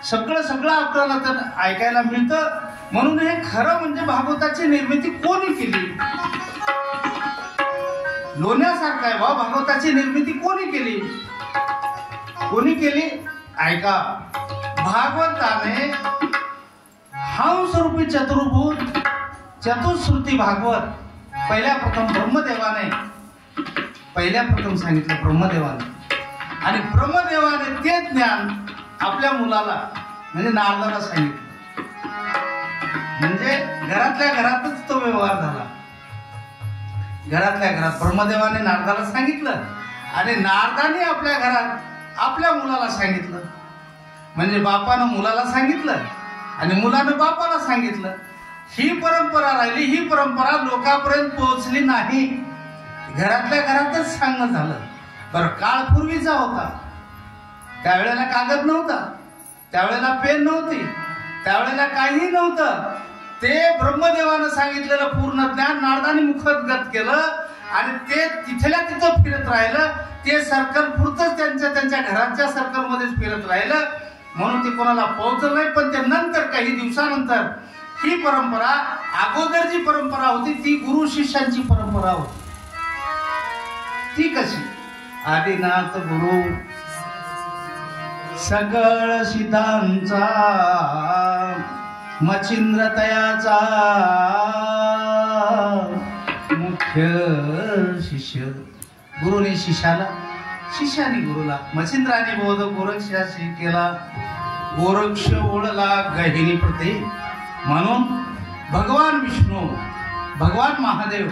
सगळं सगळं आपल्याला तर ऐकायला मिळतं. म्हणून हे खरं म्हणजे भागवताची निर्मिती कोणी केली? लोण्यासारखं आहे भाऊ. भागवताची निर्मिती कोणी केली? कोणी केली? ऐका. भागवताने हंस रूपी चतुर्भुज चतुश्रुती भागवत पहिल्या प्रथम ब्रह्मदेवाने सांगितलं. ब्रह्मदेवाने आणि ब्रह्मदेवाने ते ज्ञान आपल्या मुलाला म्हणजे नारदाला सांगितलं. म्हणजे घरातल्या घरातच तो व्यवहार झाला. घरातल्या घरात ब्रह्मदेवाने नारदाला सांगितलं आणि नारदाने आपल्या घरात आपल्या मुलाला सांगितलं. म्हणजे बापानं मुलाला सांगितलं आणि मुलानं बापाला सांगितलं. ही परंपरा राहिली. ही परंपरा लोकांपर्यंत पोहोचली नाही. घरातल्या घरातच सांगणं झालं. बरं, काळ पूर्वीचा होता. त्यावेळेला कागद नव्हता, त्यावेळेला पेन नव्हती, त्यावेळेला काही नव्हतं. ते ब्रह्मदेवानं सांगितलेलं पूर्ण ज्ञान नारदाने मुखगत केलं आणि ते तिथल्या तिथं फिरत राहिलं. ते सर्कल पुरतच त्यांच्या घराच्या सर्कलमध्येच फिरत राहिलं. म्हणून ते कोणाला पोहोचलं नाही. पण ते नंतर काही दिवसानंतर ही परंपरा, अगोदर जी परंपरा होती ती गुरु शिष्यांची परंपरा होती. ती कशी? आदिनाथ गुरु सगळ सिद्धांचा मच्छिंद्र तयाचा मुख्य शिष्य. गुरुने शिष्याला, शिष्याने गुरुला, मच्छिंद्राने बोध गोरक्षाशी केला. गोरक्ष ओढला गहिनी प्रती. म्हणून भगवान विष्णू, भगवान महादेव,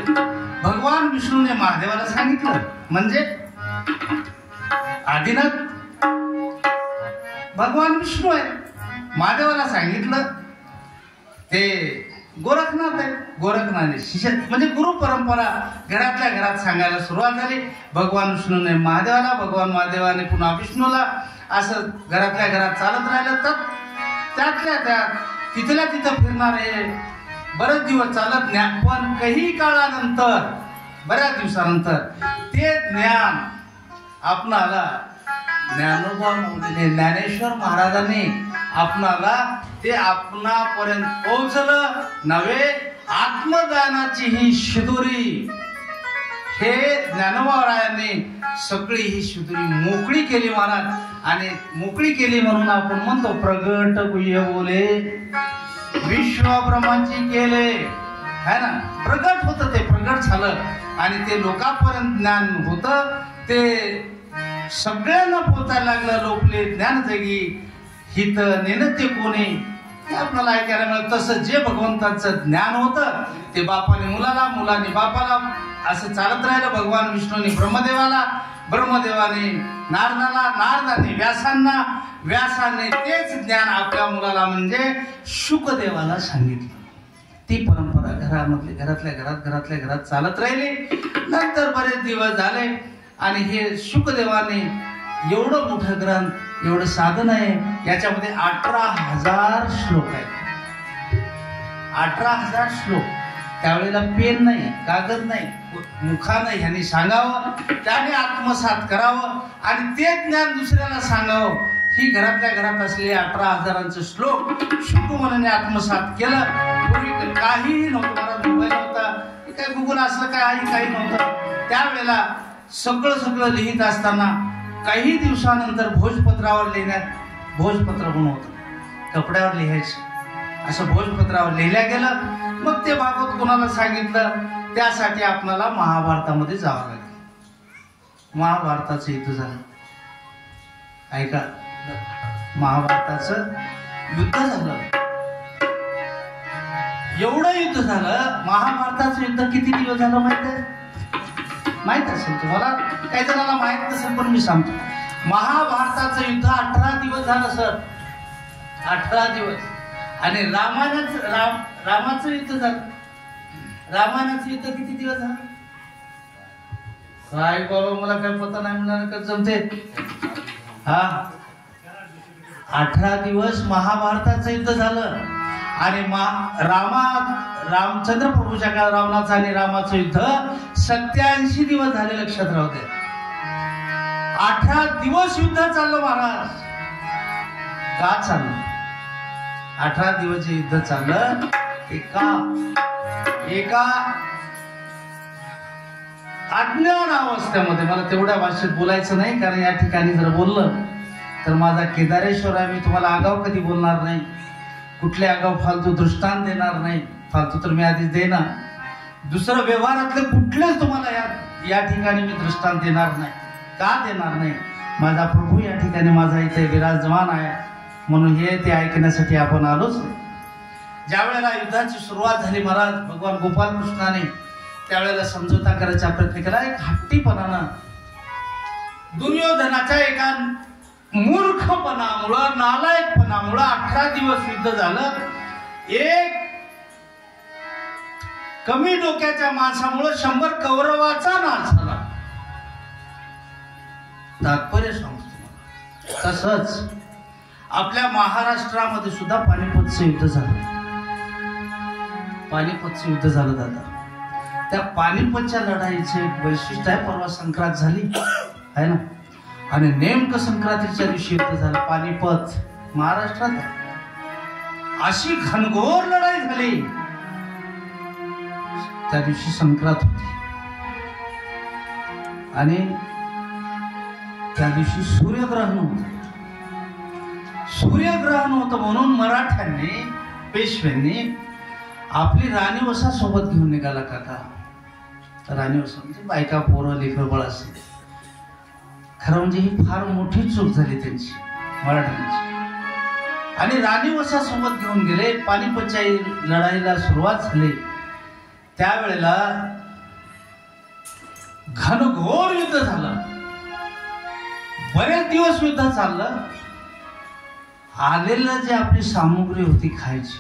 भगवान विष्णूने महादेवाला सांगितलं. म्हणजे आदिनाथ भगवान विष्णू आहे. महादेवाला सांगितलं ते गोरखनाथ आहे. गोरखनाथने शिष्य म्हणजे गुरु परंपरा घरातल्या घरात सांगायला सुरुवात झाली. भगवान विष्णूने महादेवाला, भगवान महादेवाने पुन्हा विष्णूला, असं घरातल्या घरात चालत राहिलं. तर त्यातल्या त्यात तिथल्या तिथं फिरणारे बरेच दिवस चालत ज्ञान. पण काही काळानंतर, बऱ्याच दिवसानंतर ते ज्ञान आपणाला ज्ञानोबा म्हणून ज्ञानेश्वर महाराजांनी आपणाला ते आपणापर्यंत पोहोचलं. नव्हे आत्मज्ञानाची ही शिदोरी हे ज्ञानोबारायांनी सगळी ही शिदोरी मोकळी केली महाराज. आणि मोकळी केली म्हणून आपण म्हणतो प्रगट गुह्य बोले विश्वब्रह्माची केले, है ना. प्रगट होतं, ते प्रगट झालं आणि ते लोकांपर्यंत ज्ञान होतं. ते सगळ्यांना पोचायला लागलं. लोकले ज्ञान जगी हित नेनते कोणी, हे आपल्याला ऐकायला मिळत. तसं जे भगवंताचं ज्ञान होतं ते बापाने मुलाला, मुलाने बापाला, असं चालत राहिलं. भगवान विष्णूने ब्रह्मदेवाला, ब्रह्मदेवाने नारदाला, नारदाने व्यासांना, व्यासाने तेच ज्ञान आपल्या मुलाला म्हणजे शुकदेवाला सांगितलं. ती परंपरा घरातल्या घरात चालत राहिली. नंतर बरेच दिवस झाले आणि हे शुकदेवाने एवढं मोठं ग्रंथ, एवढं साधन आहे, याच्यामध्ये 18,000 श्लोक आहेत. 18,000 श्लोक. त्यावेळेला पेन नाही, कागद नाही, मुखानं ह्यांनी सांगावं, त्याने आत्मसात करावं आणि ते ज्ञान दुसऱ्याला सांगावं. ही घरातल्या घरात असलेले 18,000 श्लोक शुकमुनीने आत्मसात केलं. पूर्वी काहीही नव्हतं, मला मोबाईल नव्हता, काय गुगल असलं काही नव्हतं. त्यावेळेला सगळं लिहित असताना काही दिवसानंतर भोजपत्रावर लिहिण्यात, भोजपत्र म्हणून होतं, कपड्यावर लिहायचं, असं भोजपत्रावर लिहिल्या गेलं. मग ते भागवत कोणाला सांगितलं, त्यासाठी आपल्याला महाभारतामध्ये जावं लागेल. महाभारताचं युद्ध झालं. ऐका, महाभारताचं युद्ध झालं. एवढं युद्ध झालं. महाभारताचं युद्ध किती दिवस झालं माहित असेल तुम्हाला, काही जणांना माहित नसेल पण मी सांगतो. महाभारताचं युद्ध 18 दिवस झालं सर, 18 दिवस. आणि रामाचं युद्ध झालं. रामायणाचं युद्ध किती दिवस झालं काय बाबा, मला काय पता नाही मिळणार का जमते. हा, 18 दिवस महाभारताचं युद्ध झालं. आणि रामचंद्र प्रभूच्या काळ रावणाचं आणि रामाचं युद्ध 87 दिवस झाले. लक्षात राहू द्या, 18 दिवस युद्ध चाललं महाराज. का चाललं? 18 दिवस जे युद्ध चाललं ते का? एका अज्ञान अवस्थेमध्ये, मला तेवढ्या भाषेत बोलायचं नाही कारण या ठिकाणी जर बोललं तर माझा केदारेश्वर आहे, मी तुम्हाला आगाव कधी बोलणार नाही, कुठले आगाव फालतू दृष्टांत देणार नाही. फालतू तर मी आधीच देणार, दुसरं व्यवहारातले कुठलेच तुम्हाला या ठिकाणी मी दृष्टांत देणार नाही. का देणार नाही? माझा प्रभू या ठिकाणी माझा इथे विराजमान आहे, म्हणून हे ते ऐकण्यासाठी आपण आलोच. ज्या वेळेला युद्धाची सुरुवात झाली महाराज भगवान गोपालकृष्णाने त्यावेळेला समझोता करायचा प्रयत्न केला. एक हट्टीपणानं दुर्योधनाच्या एका मूर्खपणामुळं, नालायकपणामुळं 18 दिवस युद्ध झालं. एक कमी डोक्याच्या माणसामुळं 100 कौरवाचा नाश झाला. तात्पर्य सांगतो. तसंच आपल्या महाराष्ट्रामध्ये सुद्धा पानिपतचं युद्ध झालं. पानिपतचं युद्ध झालं दादा. त्या पानिपतच्या लढाईचे एक वैशिष्ट्य आहे, परवा संक्रांत झाली आहे ना, आणि नेमकं संक्रांतीच्या दिवशी युद्ध झालं. पानिपत महाराष्ट्रात अशी घनघोर लढाई झाली. त्या दिवशी संक्रांत होती आणि त्या दिवशी सूर्यग्रहण होतं. सूर्यग्रहण होतं म्हणून मराठ्यांनी, पेशव्यांनी आपली राणी वसा सोबत घेऊन निघाला. काका राणी वसा म्हणजे बायका पोरं लेकरबाळ असेल. खरं म्हणजे ही फार मोठी चूक झाली त्यांची, मराठ्यांची. आणि राणी वसा सोबत घेऊन गेले. पानिपतच्या लढाईला सुरुवात झाली त्यावेळेला घनघोर युद्ध झालं. बरेच दिवस युद्ध चाललं. आलेलं जे आपली सामुग्री होती खायची,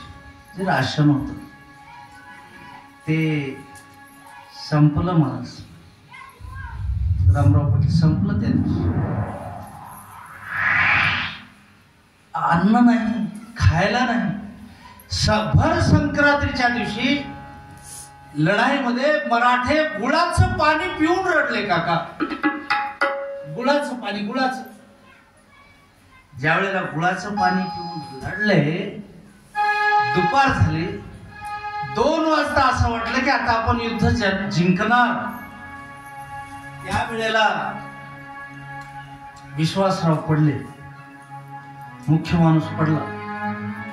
जे राशन होतं ते संपलं महाराज. रामराव पाटील संपलं. त्यांनी अन्न नाही, खायला नाही. भर संक्रांतीच्या दिवशी लढाईमध्ये मराठे गुळाचं पाणी पिऊन रडले. काका गुळाचं पाणी, गुळाचं. ज्या वेळेला गुळाचं पाणी पिऊन रडले, दुपार झाली. 2 वाजता असं वाटलं की आता आपण युद्ध जिंकणार. त्या वेळेला विश्वासराव पडले, मुख्य माणूस पडला.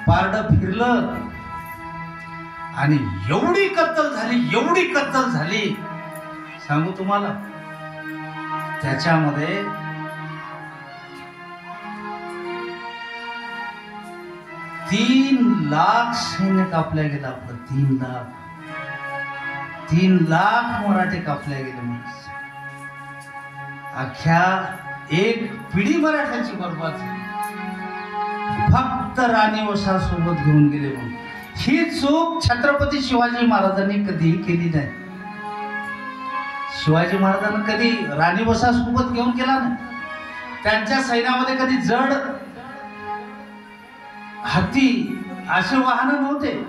पारडं फिरलं आणि एवढी कत्तल झाली, एवढी कत्तल झाली सांगू तुम्हाला. त्याच्यामध्ये 3 लाख सैन्य कापल्या गेलं. आपलं 3 लाख मराठे कापल्या गेले. अख्ख्या एक पिढी मराठ्यांची बरबाद झाली. फक्त राणी वसा सोबत घेऊन गेले म्हणून. ही चूक छत्रपती शिवाजी महाराजांनी कधीही केली नाही. शिवाजी महाराजांना कधी राणी वसा सोबत घेऊन गेला नाही. त्यांच्या सैन्यामध्ये कधी जड हत्ती असे वाहन नव्हते,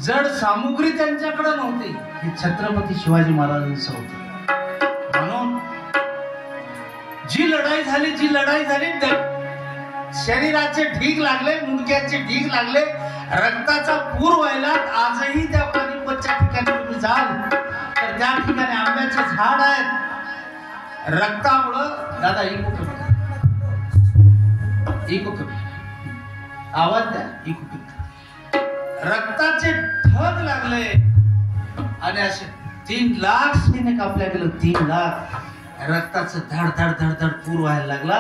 जड सामुग्री त्यांच्याकडे नव्हती. हे छत्रपती शिवाजी महाराजांचं होतं. म्हणून जी लढाई झाली शरीराचे ढीग लागले, मुंडक्याचे ढीग लागले, रक्ताचा पूर व्हायला. आजही त्या पानिपतच्या ठिकाणी तुम्ही जाल तर त्या ठिकाणी आंब्याचे झाड आहेत. रक्तामुळं दादा इको कमी आवाज द्या. इको रक्ताचे ढग लागले आणि असे 3 लाख सैन्य कापल्या गेलं. 3 लाख रक्ताचं धड धड धड धड पूर व्हायला लागला.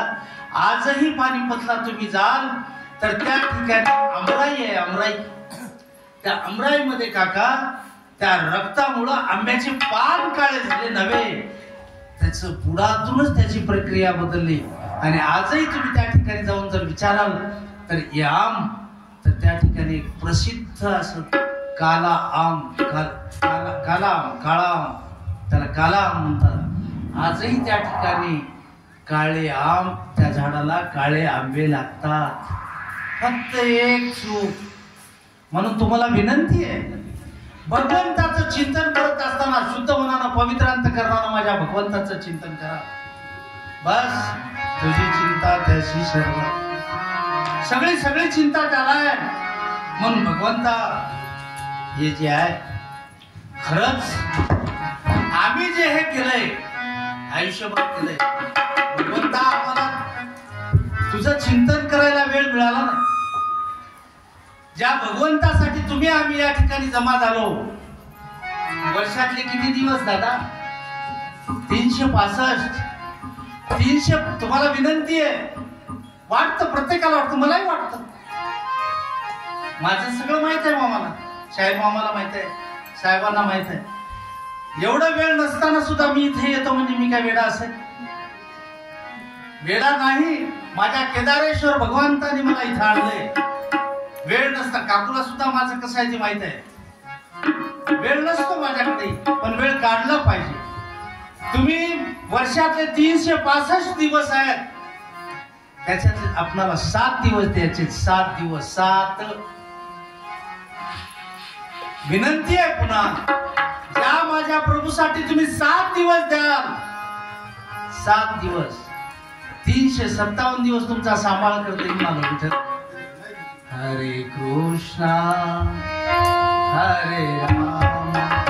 आजही पानिपतला तुम्ही जाल तर त्या ठिकाणी अमराई आहे. अमराई, त्या अमराईमध्ये काका त्या रक्तामुळं आंब्याचे पान काळे झाले नव्हे, त्याचं बुडातूनच त्याची प्रक्रिया बदलली. आणि आजही तुम्ही त्या ठिकाणी जाऊन जर विचाराल तर आम, तर त्या ठिकाणी एक प्रसिद्ध असं काला आम, काला आम, काळा आम, त्याला काला आम म्हणतात. आजही त्या ठिकाणी काळे आम, त्या झाडाला काळे आंबे लागतात. फक्त एक चूक. म्हणून तुम्हाला विनंती आहे, भगवंताचं चिंतन करत असताना शुद्ध मनानं, पवित्र अंतःकरणानं माझ्या भगवंताचं चिंतन करा. बस तुझी चिंता त्याशी सर्व. सगळी सगळी चिंता त्याला आहे. म्हणून भगवंता हे जे आहे खरंच आम्ही जे हे केलंय आयुष्यभर केलंय, भगवंता आम्हाला तुझं चिंतन करायला वेळ मिळाला नाही. ज्या भगवंतासाठी तुम्ही आम्ही या ठिकाणी जमा झालो, वर्षातले किती दिवस दादा? 365. 300. तुम्हाला विनंती आहे, वाटतं प्रत्येकाला वाटतं, मलाही वाटतं. माझं सगळं माहित आहे मामाला, साहेब मामाला माहित आहे, साहेबांना माहित आहे. एवढं वेळ नसताना सुद्धा मी इथे येतो म्हणजे मी काय वेडा असेल? वेडा नाही. माझ्या केदारेश्वर भगवंतानी मला इथे आणलंय. वेळ नसता. काकूला सुद्धा माझं कसं आहे ते माहित आहे. वेळ नसतो माझ्याकडे, पण वेळ काढला पाहिजे. तुम्ही वर्षातले 365 दिवस आहेत, त्याच्यातले आपल्याला 7 दिवस द्यायचे. 7 दिवस. 7 विनंती आहे पुन्हा, ज्या माझ्या प्रभूसाठी तुम्ही 7 दिवस द्याल, 7 दिवस 357 दिवस तुमचा सांभाळ करते मला विठ्ठल. हरे कृष्णा हरे राम राम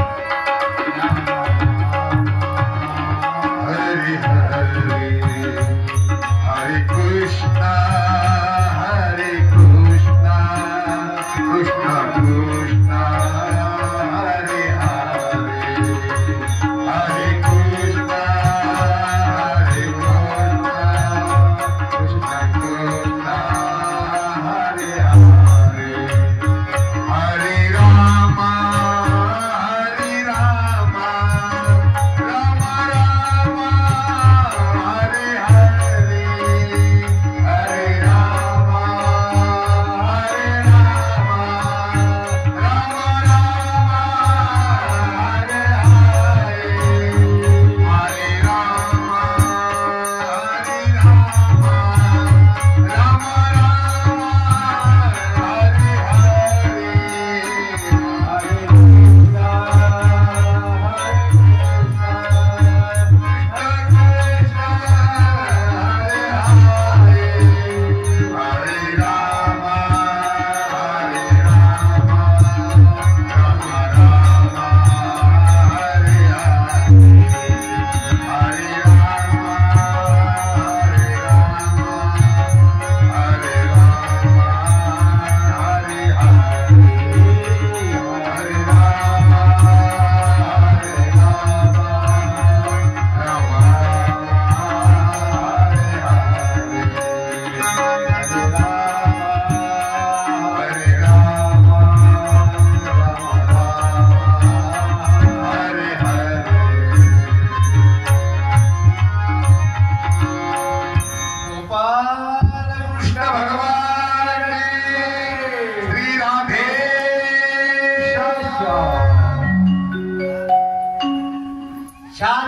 हरे हरे हरे कृष्णा हरे कृष्णा कृष्णा कृष्णा हरे हरे हरे कृष्णा हरे कृष्णा कृष्णा कृष्णा हरे हरे हरे राम हरे राम राम राम हरे हरे हरे राम हरे राम राम राम हरे हरे हरे राम हरे राम राम राम हरे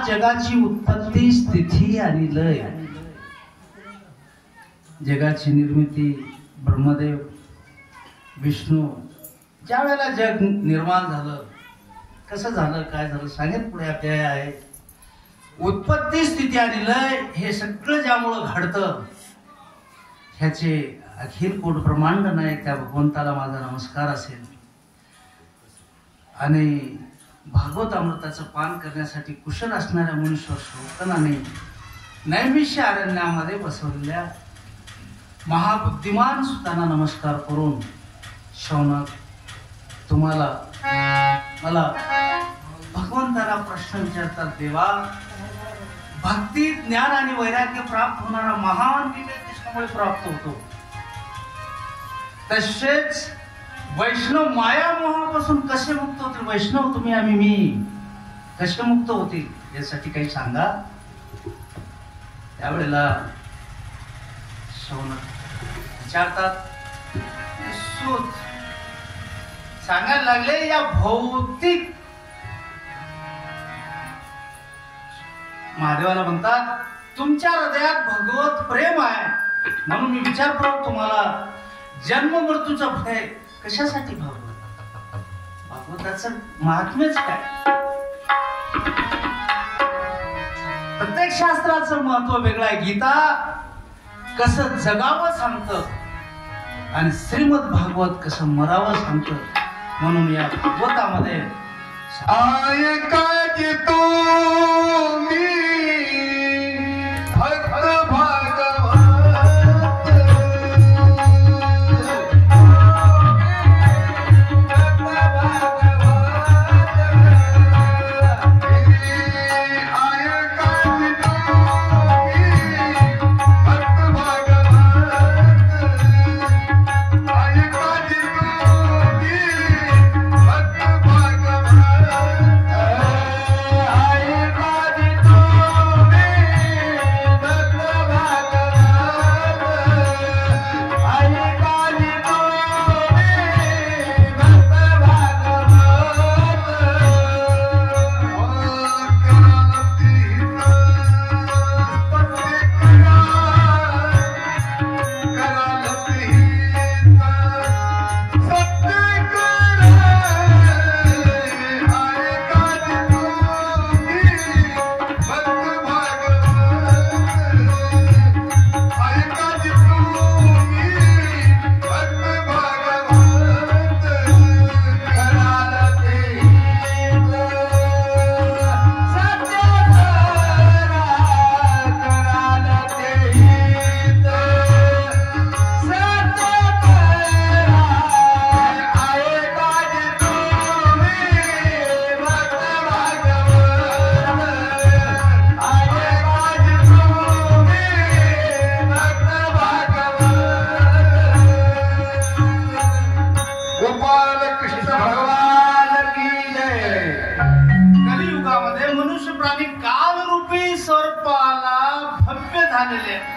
जगाची उत्पत्ती स्थिती आणि लय. जगाची निर्मिती ब्रह्मदेव विष्णू. ज्या वेळेला जग निर्माण झालं, कसं झालं काय झालं सांगेल पुढे अध्याय आहे. उत्पत्ती स्थिती आणि लय हे सगळं ज्यामुळं घडतं, ह्याचे अखिल कोट ब्रह्मांड नाही त्या भगवंताला माझा नमस्कार असेल. आणि भागवत अमृताचं पान करण्यासाठी कुशल असणाऱ्या मनुष्य शोकनाने नैमिष्य अरण्यामध्ये बसवलेल्या महाबुद्धिमान सुतांना नमस्कार करून, शौनक तुम्हाला मला भगवंताला प्रश्न विचारतात, देवा भक्ती ज्ञान आणि वैराग्य प्राप्त होणारा महान विवेक कशामुळे प्राप्त होतो? तसेच वैष्णव माया मोहापासून कसे मुक्त होतील? वैष्णव तुम्ही आम्ही मी कसे मुक्त होतील यासाठी काही सांगा. त्यावेळेला शौनक विचारतात, सूत सांगायला लागले, या भौतिक महादेवाला म्हणतात तुमच्या हृदयात भगवत प्रेम आहे, म्हणून मी विचारतो तुम्हाला जन्म मृत्यूचा भय कशासाठी? भागवताचं महात्म्यच काय? प्रत्येक शास्त्राचं महत्व वेगळं आहे. गीता कसं जगावं सांगतं आणि श्रीमद भागवत कसं मरावं सांगतं. म्हणून या भागवतामध्ये ऐकाच तुम्ही भक्त भागवत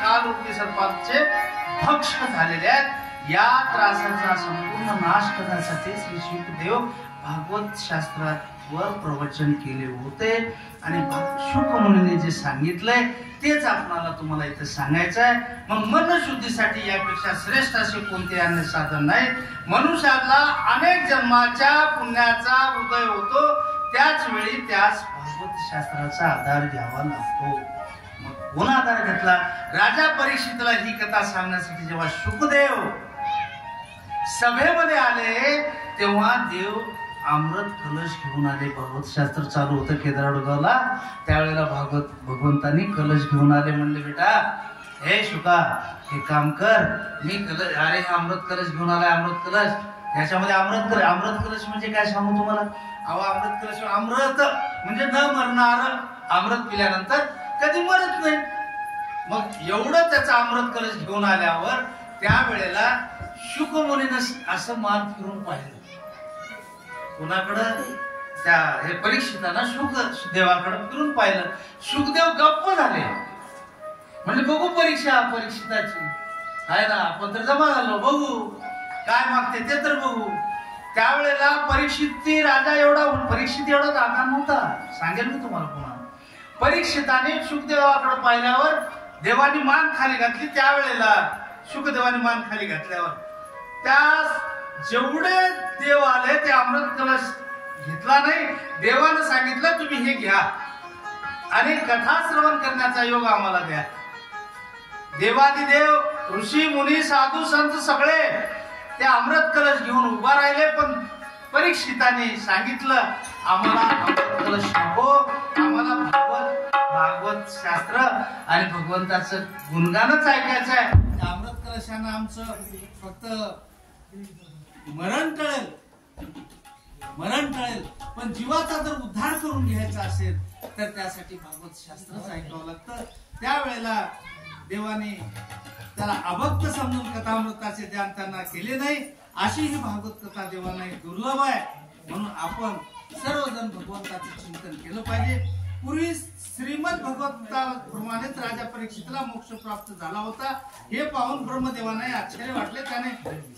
कालरूपी सर्पाचे भक्ष झालेले आहेत. या त्रासाचा संपूर्ण नाश करण्यासाठी श्री शुकदेव भागवत शास्त्रावर प्रवचन केले होते. आणि शुक मुनीने जे सांगितलंय तेच आपल्याला तुम्हाला इथे सांगायचं आहे. मग मनशुद्धीसाठी यापेक्षा श्रेष्ठ असे कोणते अन्य साधन नाही. मनुष्याला अनेक जन्माच्या पुण्याचा उदय होतो, त्याच वेळी त्यास भागवत शास्त्राचा आधार घ्यावा लागतो. कोण आधार घेतला? राजा परीक्षितला ही कथा सांगण्यासाठी जेव्हा शुकदेव सभेमध्ये आले तेव्हा देव अमृत कलश घेऊन आले. भागवत शास्त्र चालू होतं केदारगावला. त्यावेळेला भगवंतांनी कलश घेऊन आले. म्हणले बेटा हे शुका हे काम कर, मी कलश, अरे अमृत कलश घेऊन आलाय. अमृत कलश याच्यामध्ये अमृत कलश म्हणजे काय सांगू तुम्हाला? अहो अमृत कलश, अमृत म्हणजे न मरणार. अमृत पिल्यानंतर कधी मरत नाही. मग एवढं त्याचा अमृत कलश घेऊन आल्यावर त्यावेळेला शुक मुनीनं असं मान फिरून पाहिलं. कोणाकडं? त्या हे परीक्षितांना शुकदेवाकडे फिरून पाहिलं. शुकदेव गप्प झाले. म्हणजे बघू परीक्षिताची आहे ना, आपण तर जमा झालो, बघू काय मागते ते तर बघू. त्यावेळेला परीक्षित राजा परीक्षित एवढा दाखा नव्हता. सांगेल मी तुम्हाला पुन्हा. परीक्षिताने शुकदेवाकडे पाहिल्यावर देवानी मान खाली घातली. त्यावेळेला शुकदेवानी मान खाली घातल्यावर त्या जेवढे देव आले ते अमृत कलश घेतला नाही. देवानं सांगितलं तुम्ही हे घ्या आणि कथा श्रवण करण्याचा योग आम्हाला द्या. देवादिदेव, ऋषी मुनी, साधू संत सगळे ते अमृत कलश घेऊन उभा राहिले. पण परीक्षिताने सांगितलं आम्हाला अमृत कलश नको, आम्हाला भागवत शास्त्र आणि भगवंताचं गुणगानच ऐकायचं आहे. अमृत कलशानं आमचं फक्त मरण टळेल, पण जीवाचा जर उद्धार करून घ्यायचा असेल तर त्यासाठी भागवत शास्त्रच ऐकावं लागतं. त्यावेळेला देवाने त्याला अभक्त समजून कथामृताचे ध्यान त्यांना केले नाही. अशी ही भागवत कथा देवांना दुर्लभ आहे. म्हणून आपण सर्वजण भगवंताचं चिंतन केलं पाहिजे. पूर्वी श्रीमद भगवंताप्रमाणेच राजा परीक्षितला मोक्ष प्राप्त झाला होता. हे पाहून ब्रह्मदेवांना आश्चर्य वाटले. त्याने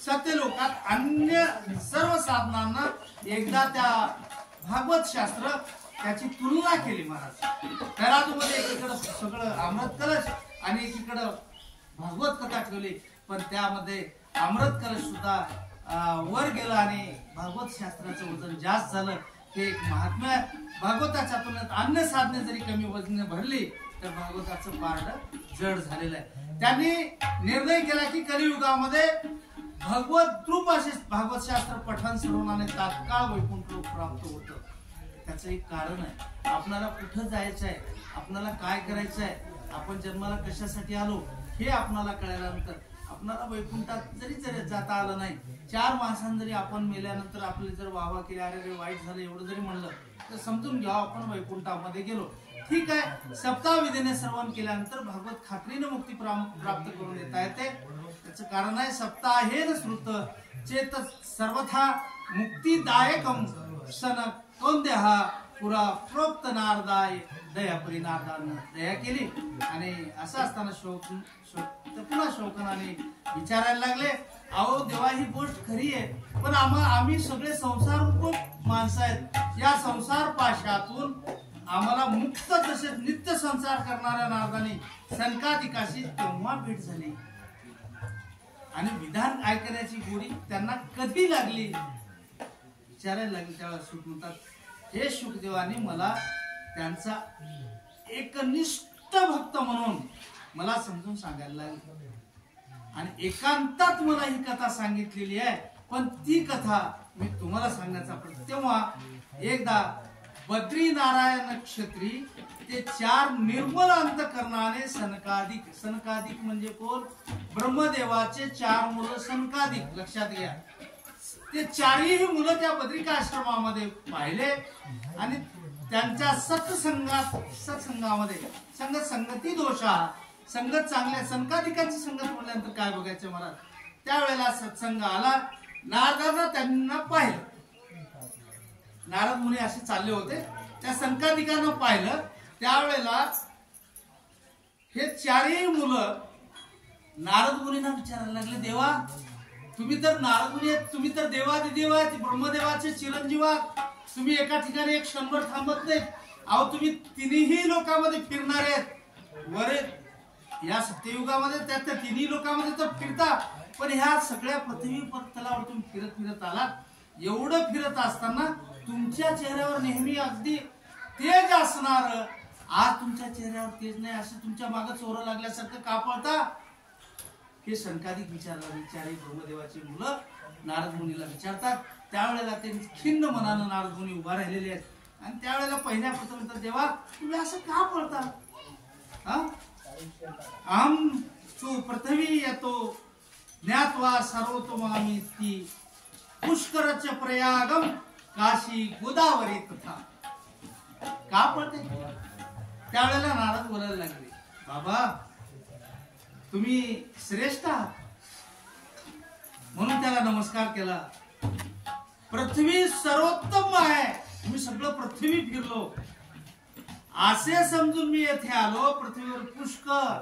सत्य लोकात अन्य सर्व साधनांना एकदा त्या भागवत शास्त्र त्याची तुलना केली. महाराज घरातमध्ये एकीकडे सगळं अमृत कलश आणि एकीकडे भागवत कथा ठेवली. पण त्यामध्ये अमृत कलश सुद्धा वर गेला आणि भागवत शास्त्राचं वजन जास्त झालं. हे एक महात्म्य. भागवताच्या तुलनेत अन्य साधने जरी कमी वजन भरली तर भागवताचं पारड जड झालेलं आहे. त्यांनी निर्णय केला की कलियुगामध्ये भगवत रूप असे भागवत शास्त्र पठण श्रवणाने तात्काळ वैकुंठ लोक प्राप्त होतं. त्याचं एक कारण आहे. आपल्याला कुठं जायचं आहे, आपल्याला काय करायचं आहे, आपण जन्माला कशासाठी आलो हे आपल्याला कळल्यानंतर आपल्याला वैकुंठात जरी जाता आलं नाही, 4 माणसांनी जरी आपण मेल्यानंतर आपले जर वाहवा केली, अरे रे वाईट झालं एवढं जरी म्हणलं तर समजून घ्या आपण वैकुंठामध्ये गेलो. ठीक आहे, सप्ताविधीने श्रवण केल्यानंतर भगवत खात्रीने मुक्ती प्राप्त करून देता येते. त्याचं कारण आहे सप्ताहेन श्रुत चेत सर्वथा मुक्तिदायकम सन कौंद्यहा पुरा प्रोक्त नारदाय दया परिनारदानं दया केली. आणि असं असताना पुन्हा शौकनाने विचारायला लागले, अहो देवा ही गोष्ट खरी आहे, पण आम्ही सगळे संसार माणसं आहेत, या संसार पाशातून आम्हाला मुक्त तसेच नित्य संसार करणाऱ्या नारदाने सनकादिकाशी तेव्हा भेट झाली आणि विधान ऐकण्याची गोडी त्यांना कधी लागली विचारायला लागली. त्यावेळेला सुख म्हणतात, हे शुकदेवाने मला त्यांचा एकनिष्ठ भक्त म्हणून मला समजून सांगायला लागले आणि एकांतात मला ही कथा सांगितलेली आहे. पण ती कथा मी तुम्हाला सांगण्याचा प्रयत्न, तेव्हा एकदा बद्री नारायण क्षत्री ते 4 निर्मल अंतकरणाने सनकादिक म्हणजे कोण, ब्रह्मदेवाचे 4 मुलं सनकादिक. लक्षात घ्या, ते 4ही मुलं त्या बद्रिकाश्रमामध्ये पाहिले आणि त्यांच्या सत्संगामध्ये संगती दोषा, संगत चांगल्या सनकादिकांची संगत म्हटल्यानंतर काय बघायचं मला, त्यावेळेला सत्संग आला. नारदांना त्यांना पाहिलं, नारद मुनी असे चालले होते, त्या सनकादिकांना पाहिलं. त्यावेळेला हे 4ही मुलं नारद मुनींना विचारायला लागले, देवा तुम्ही तर नारद मुनी आहेत, तुम्ही तर देवादिदेव आहेत, ब्रह्मदेवाचे चिरंजीव आहात, तुम्ही एका ठिकाणी एक क्षणभर थांबत नाही. अहो तुम्ही तिन्ही लोकांमध्ये फिरणारे आहेत, वरे या सत्ययुगामध्ये त्या तिन्ही लोकांमध्ये तर फिरता, पण ह्या सगळ्या पृथ्वी तलावर तुम्ही फिरत आलात. एवढं फिरत असताना तुमच्या चेहऱ्यावर नेहमी अगदी तेज असणार, आज तुमच्या चेहऱ्यावर तेज नाही, असं तुमच्या मागे चोर लागल्यासारखं का पळता. हे सनकादिक विचारे ब्रह्मदेवाची मुलं नारद मुनीला विचारतात. त्यावेळेला ते खिन्न मनानं नारद मुनी उभा राहिलेले आहेत आणि त्यावेळेला पहिल्या प्रथम तर देवा तुम्ही असं का पळता, आम तू पृथ्वी येतो ज्ञात्वा सर्वतोमामी ती पुष्करच प्रयागम काशी गोदावरी तथा, का पळते. त्यावेळेला नारद बोलायला लागले, बाबा तुम्ही श्रेष्ठ आहात म्हणून त्याला नमस्कार केला. पृथ्वी सर्वोत्तम आहे, मी सगळं पृथ्वी फिरलो असे समजून मी येथे आलो. पृथ्वीवर पुष्कर,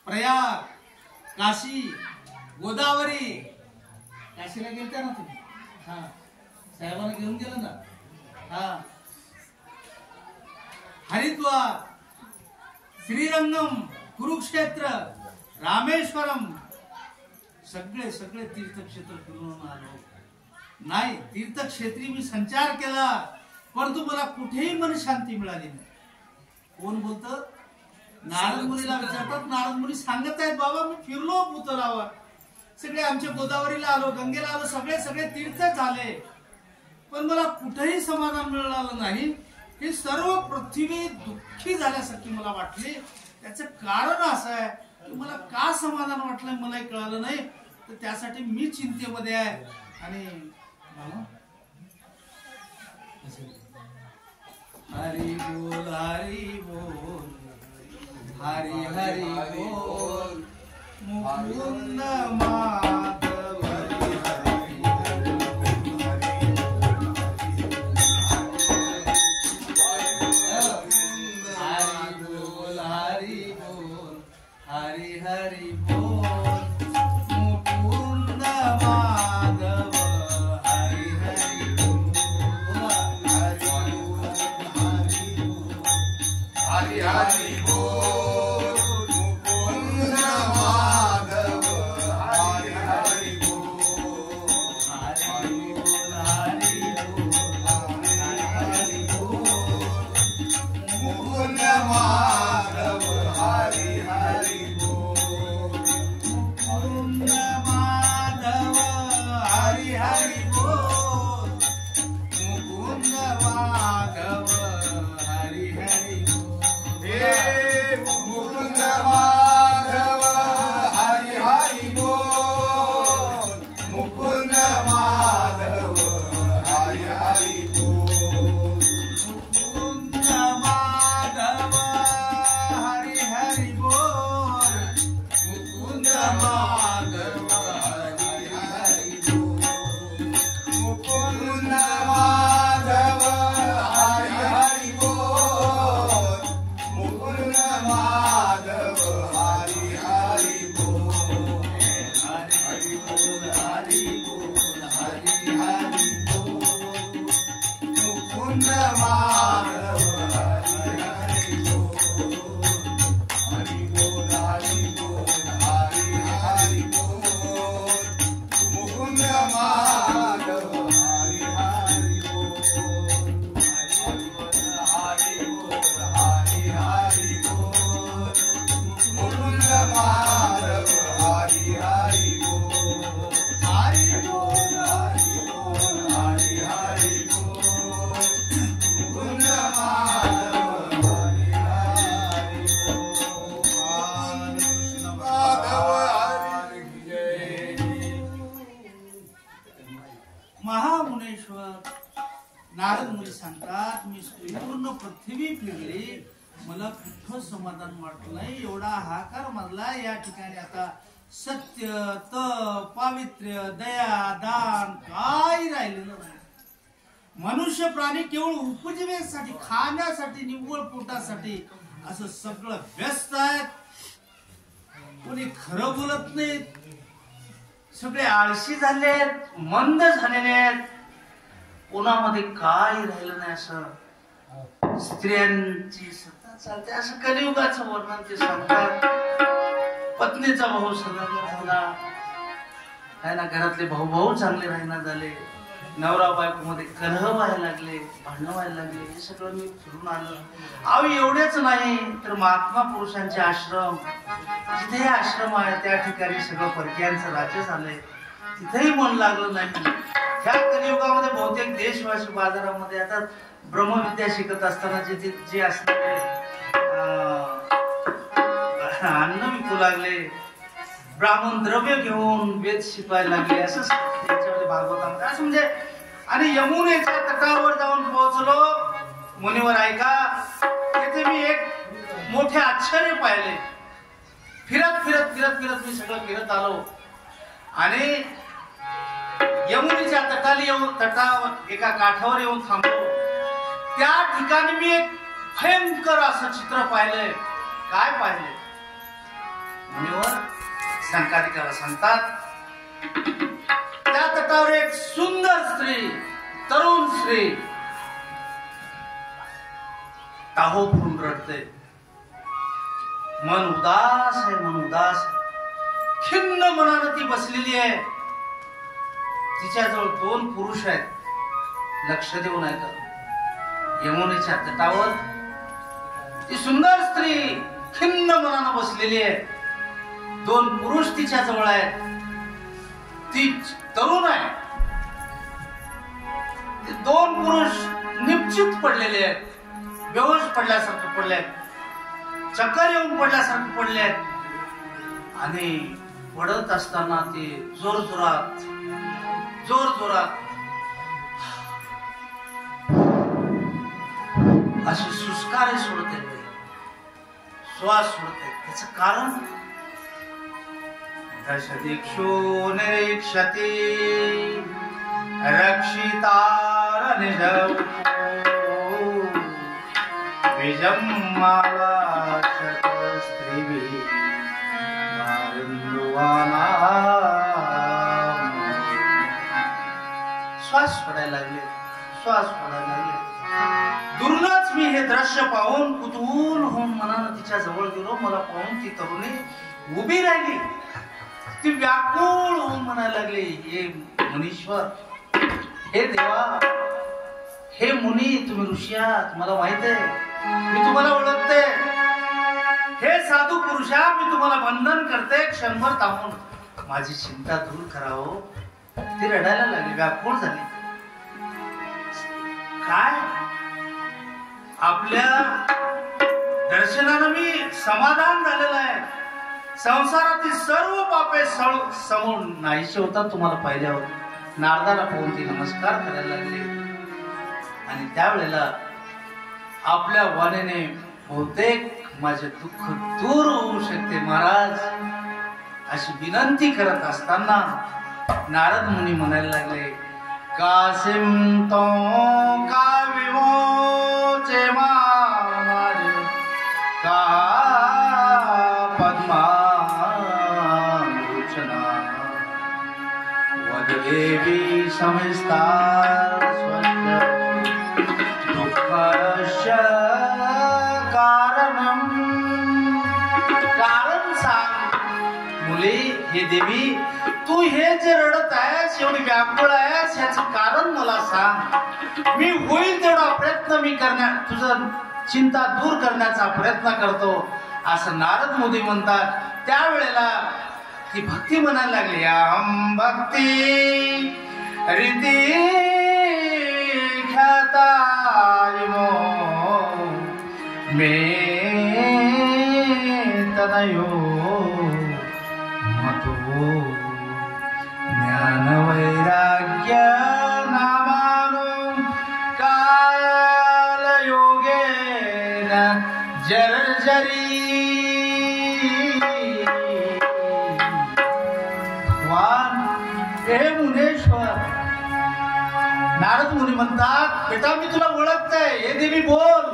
प्रयाग, काशी, गोदावरी, काशीला गेलता ना तुम्ही, हा साहेबांना घेऊन गेलं ना, हा हरिद्वार, श्रीरंगम, कुरुक्षेत्र, रामेश्वरम, सगळे तीर्थक्षेत्र फिरून आलो. नाही, तीर्थक्षेत्री मी संचार केला परंतु मला कुठेही मन शांती मिळाली नाही. कोण बोलतं, नारद मुनीला विचारतात. नारद मुनी सांगत आहेत, बाबा मी फिरलो भूतलावर, सगळे आमच्या गोदावरीला आलो, गंगेला आलो, सगळे तीर्थ झाले, पण मला कुठेही समाधान मिळालं नाही. हे सर्व पृथ्वी दुःखी झाल्यासारखी मला वाटली. त्याचं कारण असं आहे की मला का समाधान वाटलं मलाही कळालं नाही, तर त्यासाठी मी चिंतेमध्ये आहे. आणि हरी बोल हरी बोल हरी हरी बोल मुकुंद माधव हरी हरी बोल हरी बोल हरी हरी बोल मुकुंद माधव हरी हरी हरि हरि बोल मुकुंद माधव हरि हरि हरी बोल हरी हरी बोल मुकुंद माधव हरी हरी बोल हरी बोल हरी बोल हरी हरी बोल मुकुंद माधव हरी हरी बोल हरी बोल हरी हरी बोल मुकुंद माधव हरी हरी बोल हरि बोल हरि बोल हरि हरि बोल मुकुंद माधव हरि हरि बोल कृष्ण माधव हरि जय। महामुनेश्वर नारद मुनी सांगतात, मी पूर्ण पृथ्वी फिरली, मला कुठं समाधान वाटलं नाही. एवढा हाकार मारला या ठिकाणी. आता सत्य, तप, पावित्र्य, दया, दान काही राहिलेलं नाही. मनुष्य प्राणी केवळ उपजीविकेसाठी, खाण्यासाठी, निव्वळ पोटासाठी असं सगळं व्यस्त आहेत. कोणी खरं बोलत नाहीत, सगळे आळशी झालेत, मंद झालेले आहेत. कोणामध्ये काय राहिलं नाही. असं स्त्रियांची सत्ता चालते, असं कलियुगाचं वर्णन ते सांगतात. पत्नीचा भाऊ सल्लागार झाला आहे ना, घरातले भाऊ भाऊ चांगले राहिना झाले, नवरा बायको मध्ये कलह व्हायला लागले, भांडणं व्हायला लागले. हे सगळं मी फिरून आलो. अहो एवढेच नाही तर महात्मा पुरुषांचे आश्रम, जिथे आश्रम आहे त्या ठिकाणी सगळं परक्यांचं राज्य झालंय, तिथेही मन लागलं नाही. ह्या कलियुगामध्ये बहुतेक देशवासी बाजारामध्ये आता ब्रह्मविद्या शिकत असताना जे असणारे अन्न विकू लागले, ब्राह्मण द्रव्य घेऊन वेद शिकवायला लागले, असं त्याच्यामध्ये भागवतामध्ये असं म्हणजे. आणि यमुनेच्या तटावर जाऊन पोहोचलो. मुनीवर ऐका, तिथे मी एक मोठे आश्चर्य पाहिले. फिरत फिरत फिरत फिरत मी सगळं फिरत आलो आणि यमुनेच्या तटावर एका काठावर येऊन थांबलो. त्या ठिकाणी मी एक भयंकर असं चित्र पाहिलंय. काय पाहिले? मुनीवर संकादिकाला सांगतात, त्या तटावर एक सुंदर स्त्री, तरुण स्त्री टाहो फुटून रडते. मन उदास आहे, मन उदास. खिन्न मनानं ती बसलेली आहे. तिच्याजवळ दोन पुरुष आहेत. लक्ष देऊन ऐका. यमुनेच्या तटावर ती सुंदर स्त्री खिन्न मनानं बसलेली आहे. दोन पुरुष तिच्या जवळ आहेत. ती तरुण आहे. ते दोन पुरुष निश्चित पडलेले आहेत, बेहोश पडल्यासारखे पडले आहेत, चक्कर येऊन पडल्यासारखे पडले आहेत. आणि पडत असताना ते जोर जोरात असे सुस्कारे सोडत आहेत, श्वास सोडत आहेत. त्याचं कारण दशदिक्षु निरीक्षति रक्षितार निजौ विजम्माला शतस्त्रिभिः मारुन्नुवाना. श्वास सोडायला लागले, श्वास सोडायला लागले. दुर्नच मी हे दृश्य पाहून कुतूहल होऊन मनानं तिच्या जवळ गेलो. मला पाहून ती तरुणी उभी राहिली. ती व्याकुळ होऊन म्हणायला लागली, हे मुनीश्वर, हे देवा, हे मुनी, तुम्ही ऋषी आहात, मला माहित आहे, मी तुम्हाला ओळखते. हे साधू पुरुषा, मी तुम्हाला वंदन करते. क्षणभर थांबून माझी चिंता दूर करावं. ती रडायला लागली, व्याकुळ झाली. काय? आपल्या दर्शनानं मी समाधान झालेलं आहे. संसारातील सर्व पापे समोर नाहीसे होतात. तुम्हाला पाहिल्यावर नारदाला पाहून ती नमस्कार करायला लागली. आणि त्यावेळेला आपल्या वाणीने बहुतेक माझे दुःख दूर होऊ शकते महाराज, अशी विनंती करत असताना नारद मुनी म्हणायला लागले, कासिम तो का विमोचे माझ का पद्मा देवी समजतात दुःखस्य कारण सांग मुली. हे देवी तू हे जे रडत आहेस, एवढी व्याकुळ आहेस, याचं कारण मला सांग. मी होईल तेवढा प्रयत्न मी तुझं चिंता दूर करण्याचा प्रयत्न करतो असं नारद मुनी म्हणतात. त्यावेळेला ती भक्ती म्हणायला लागली. अहम भक्ती रीती ख्यातायमो मे तनयो मतो ज्ञान वैराग्य नामानो काल योगेन जर्जरी. हे मुनेश्वर, नारद मुनी म्हणतात बेटा मी तुला ओळखतोय. हे देवी बोल,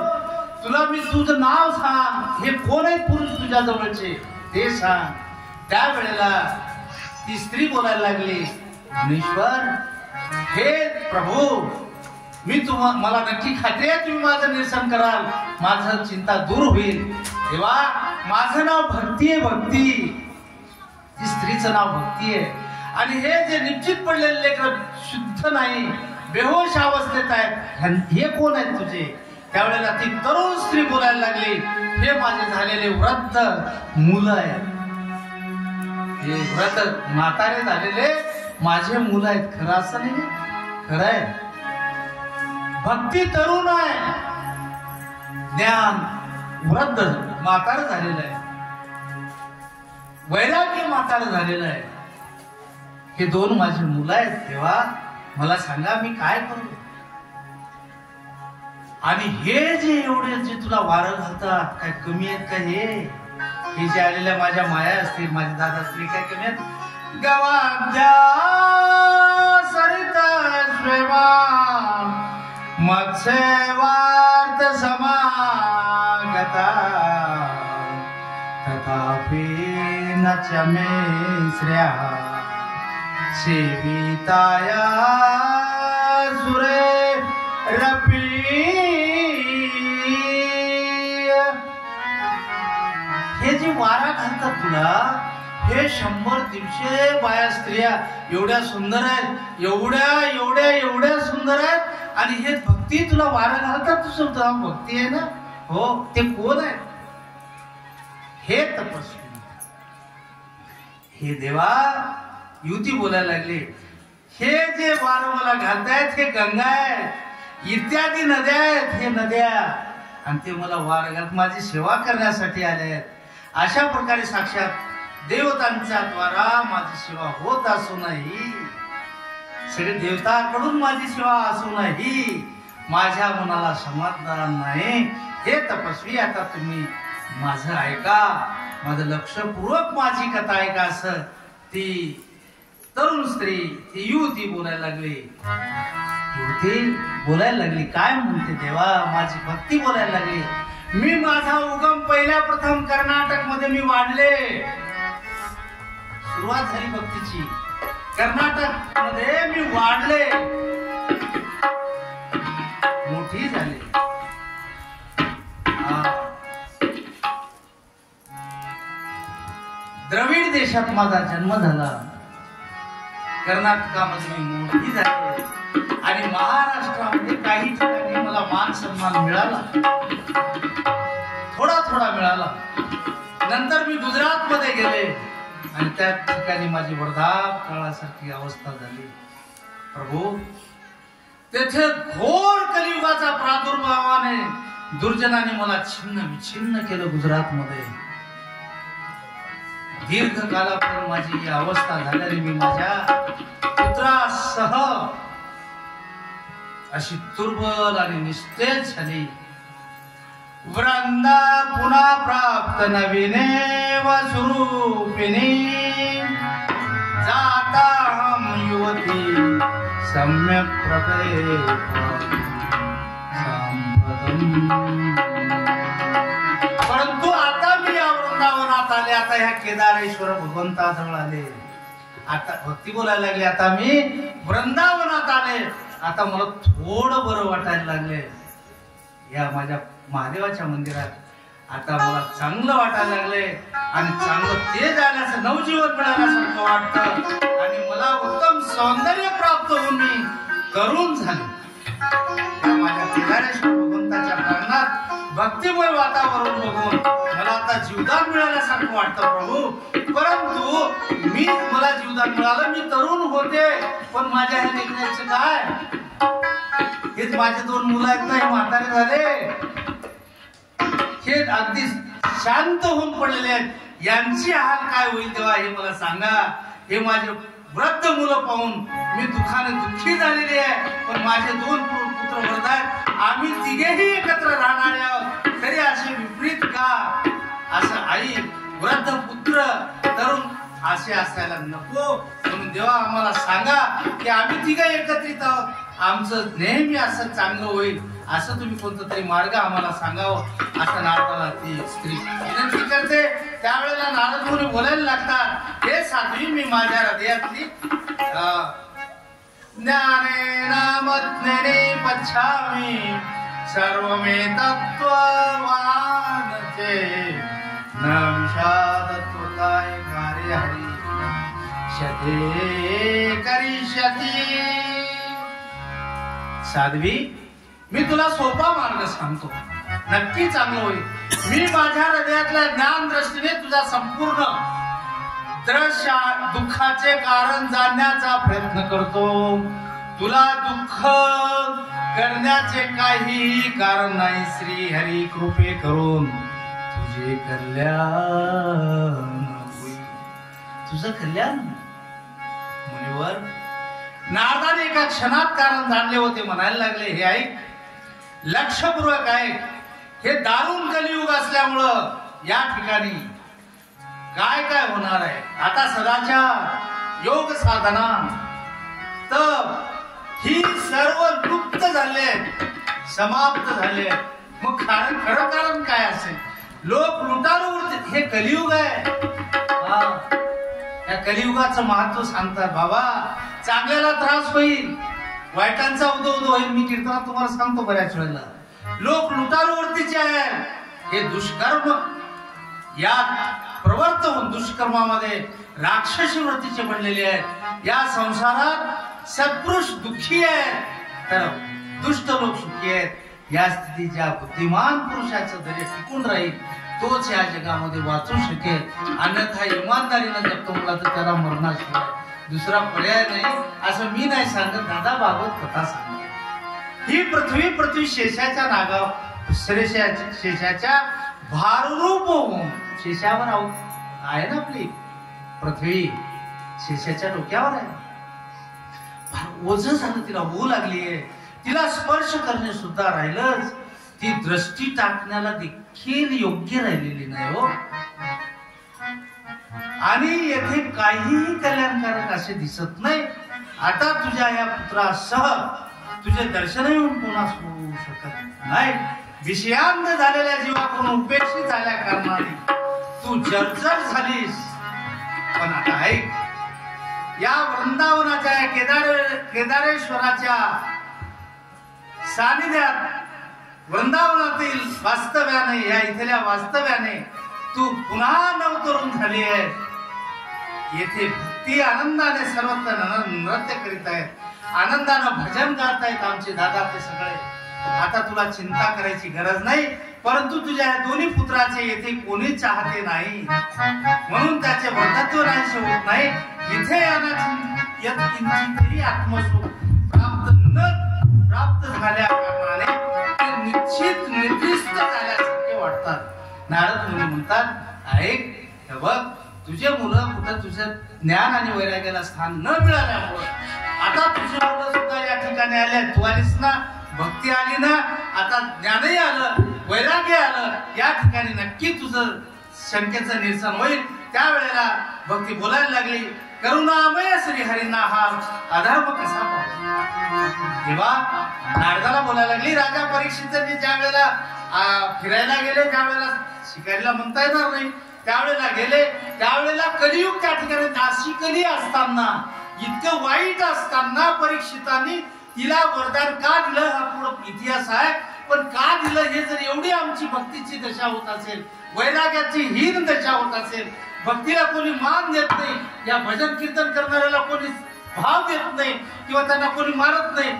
तुला मी तुझं नाव सांग. हे कोण आहेत पुरुष तुझ्या जवळचे ते सांग. त्यावेळेला ती स्त्री बोलायला लागली. मुनीश्वर, हे प्रभू, मी मला नक्की खात्री आहे तुम्ही माझं निरसन कराल, माझं चिंता दूर होईल. तेव्हा माझं नाव भक्ती आहे. भक्ती, ती स्त्रीचं नाव भक्ती आहे. आणि हे जे निश्चित पडलेले लेकर शुद्ध नाही, बेहोश अवस्थेत आहेत, हे कोण आहेत तुझे? त्यावेळेला ती तरुण स्त्री बोलायला लागली. हे माझे झालेले वृद्ध मुलं आहेत. हे वृद्ध म्हातारे झालेले माझे मुलं आहेत. खरं असं नाही? खरं आहे. भक्ती तरुण आहे, ज्ञान वृद्ध म्हातारं झालेलं आहे, वैराग्य म्हातारं झालेलं आहे. हे दोन माझी मुलं आहेत. तेव्हा मला सांगा मी काय करू? आणि हे जे एवढे जे तुला वारं घालतात काय कमी आहेत का? हे जे आलेल्या माझ्या माया असतील, माझे दादा असतील, काय कमी आहेत? गवाद्या सरित श्रेमान मत्स्यवार्थ समागता तथापि न च मे श्रेया सेविताया सुरे रपी. हे जे वारा घालतात तुला, हे 100-150 बाया स्त्रिया एवढ्या सुंदर आहेत, एवढ्या सुंदर आहेत. आणि हे भक्ती तुला वारा घालतात. तुझं भक्ती आहे ना? हो. ते कोण आहे? हे तपस्वी. हे देवा, युती बोलायला लागली. हे जे वारं मला घालतायत हे गंगा आहेत, इत्यादी नद्या आहेत. हे नद्या आणि ते मला वारं घालत माझी सेवा करण्यासाठी आले आहेत. अशा प्रकारे साक्षात देवतांच्या द्वारा माझी सेवा होत असूनही, सगळे देवताकडून माझी सेवा असूनही माझ्या मनाला समाधान नाही. हे तपस्वी, आता तुम्ही माझं ऐका, माझं लक्षपूर्वक माझी कथा ऐका. असं ती तरुण स्त्री, ती युवती बोलायला लागली. युवती बोलायला लागली. काय म्हणते? देवा, माझी भक्ती बोलायला लागली. मी माझा उगम पहिल्या प्रथम कर्नाटक मध्ये मी वाढले. सुरुवात झाली भक्तीची कर्नाटक मध्ये. मी वाढले, मोठी झाली. द्रविड देशात माझा जन्म झाला. कर्नाटकामध्ये मी मोठी झाली आणि महाराष्ट्रामध्ये काही ठिकाणी मला मान सन्मान मिळाला, थोडा मिळाला. नंतर मी गुजरात मध्ये गेले आणि त्या ठिकाणी माझी वृद्धापकाळासारखी अवस्था झाली. प्रभू, तेथे घोर कलियुगाचा प्रादुर्भावाने दुर्जनाने मला छिन्न विछिन्न केलं. गुजरात मध्ये दीर्घकालापर्यंत माझी अवस्था झाल्याने मी माझ्या पुत्रासह अशी दुर्बल आणि निस्तेज झाली. वृंदा पुन्हा प्राप्त नवीने व स्वरूपिणी जाता हम युवती सम्यक प्रभे परंतु आता मी या वृंदावनात आले. आता ह्या केदारेश्वर भगवंताजवळ आले. आता भक्ती बोलायला लागली. आता मी वृंदावनात आले, आता मला थोडं बरं वाटायला लागले. या माझ्या महादेवाच्या मंदिरात आता मला चांगलं वाटायला लागले आणि चांगलं ते झाल्याचं नवजीवन मिळाल्यासारखं वाटतं आणि मला उत्तम सौंदर्य प्राप्त होऊन मी तरुण झाले. माझ्या केदारेश्वर भगवंताच्या प्रांगणात भक्तिमय वातावरण बघून मला आता जीवदान मिळाल्यासारखं वाटतं प्रभू. परंतु मला जीवदान मिळालं, मी तरुण होते, पण माझ्या ह्या लेकराचं काय? हेच माझे 2 मुलं आहेत ना, हे म्हातारे झाले, हे अगदी शांत होऊन पडलेले आहेत. यांची हाल काय होईल तेव्हा हे मला सांगा. हे माझे वृद्ध मुलं पाहून मी दुःखाने दुःखी झालेली आहे, पण माझे 2 पुत्र वृद्ध आहेत, आम्ही तिघेही एकत्र राहणारे आहोत, तरी असे विपरीत का? असं आई वृद्ध पुत्र तरुण असे असायला नको. म्हणून देवा आम्हाला सांगा की आम्ही तिघे एकत्रित आहोत, आमचं नेहमी असं चांगलं होईल, असं तुम्ही कोणता तरी मार्ग आम्हाला सांगावं. असं नारदाला ती स्त्री विनंती करते. त्यावेळेला नारद मुनी बोलायला लागतात, हे साध्वी मी माझ्या हृदयातली ज्ञानेनामज्ञेने पच्छामि सर्वमे तत्त्ववानचे न विषादत्वताय कार्य हरि शते करिष्यति. साध्वी मी तुला सोपा मार्ग सांगतो, नक्की चांगलं होईल. मी माझ्या हृदयातल्या ज्ञान दृष्टीने तुझा संपूर्ण दुःखाचे कारण जाणण्याचा प्रयत्न करतो. तुला दुःख करण्याचे काहीही कारण नाही. श्री हरी कृपे करून तुझे कल्याण होईल, तुझं कल्याण. मुनिवर नारदाने एका क्षणात कारण जाणले होते. म्हणायला लागले, हे ऐक, लक्षपूर्वक ऐक, हे दारुण कलियुग असल्यामुळं या ठिकाणी काय काय होणार आहे. आता सदाच्या योग साधना तप ही सर्व लुप्त झाले, समाप्त झाले. मग खरं कारण काय असेल? लोक लुटारू. हे कलियुग आहे. या कलियुगाचं महत्व सांगतात. बाबा चांगल्याला त्रास होईल, वाईटांचा उदो होईल. मी कीर्तनात तुम्हाला सांगतो बऱ्याच वेळेला, लोक लुटारू वृत्तीचे आहेत. हे दुष्कर्म या प्रवृत्त होऊन दुष्कर्मामध्ये राक्षसी वृत्तीचे बनलेले आहेत. या संसारात सत्पुरुष दुःखी आहेत, तर दुष्ट लोक सुखी आहेत. या स्थितीत ज्या बुद्धिमान पुरुषाचं जरी टिकून राहील तोच या जगामध्ये वाचू शकेल. अन्यथा इमानदारीनं जगतो मुला तर त्याला मरणाशिवाय दुसरा पर्याय नाही. असं मी नाही सांगत, दादा भागवत कथा सांगत. ही पृथ्वी शेषाच्या नागाव शेषाच्या भाररूप होऊन शेषावर आहे ना आपली पृथ्वी, शेषाच्या डोक्यावर आहे. ओझ झालं, तिला होऊ लागलीये. तिला स्पर्श करणे सुद्धा राहिलंच. ती दृष्टी टाकण्याला देखील योग्य राहिलेली नाही हो. आणि येथे काहीही कल्याणकारक असे दिसत नाही. आता तुझ्या या पुत्रासह तुझे दर्शन येऊन पुन्हा होऊ शकत नाही. विषयांत झालेल्या जीवाकडून उपेक्षित झाल्या कारणाने तू जर्जर झालीस. पण आता ऐक, या वृंदावनाच्या केदारेश्वराच्या सानिध्यात वृंदावनातील वास्तव्याने, या इथल्या वास्तव्याने तू पुन्हा नवतरुण झाली आहे. येथे भक्ती आनंदाने सर्वत्र नृत्य करीत आहेत, आनंदानं भजन गात आहेत आमचे दादा ते सगळे. आता तुला चिंता करायची गरज नाही. परंतु तुझ्या या दोन्ही पुत्राचे येथे कोणी चाहते नाही, म्हणून त्याचे वृद्धत्व नाहीसे होत नाही. इथे येण्याची आत्मसुख प्राप्त झाल्या कारणाने ते निश्चित निर्दिष्ट झाल्यासारखे वाटतात. नारद मुनी म्हणतात, ऐक, बघ, तुझे मुलं कुठं तुझं ज्ञान आणि वैराग्याला स्थान न मिळाल्यामुळे आता तुझे मुलं सुद्धा या ठिकाणी आले. तू आलीस ना, भक्ती आली ना, आता ज्ञानही आलं, वैराग्य आलं. या ठिकाणी नक्की तुझं शंकेचं निरसन होईल. त्यावेळेला भक्ती बोलायला लागली, करुणामय श्री हरींना हा अधर्म कसा पाहू. तेव्हा नारदाला बोलायला लागली, राजा परीक्षितांनी ज्या वेळेला फिरायला गेले, ज्या वेळेला शिकारीला म्हणता येणार नाही, त्यावेळेला गेले, त्यावेळेला कलियुग त्या ठिकाणी नाशी कली असताना, इतकं वाईट असताना परीक्षितांनी तिला वरदान का दिलं हा पुढे इतिहास आहे. पण का दिलं हे जर एवढी आमची भक्तीची दशा होत असेल, वैराग्याची हीन दशा होत असेल, भक्तीला कोणी मान देत नाही, या भजन कीर्तन करणाऱ्याला कोणी भाव देत नाही किंवा त्यांना कोणी मारत नाही,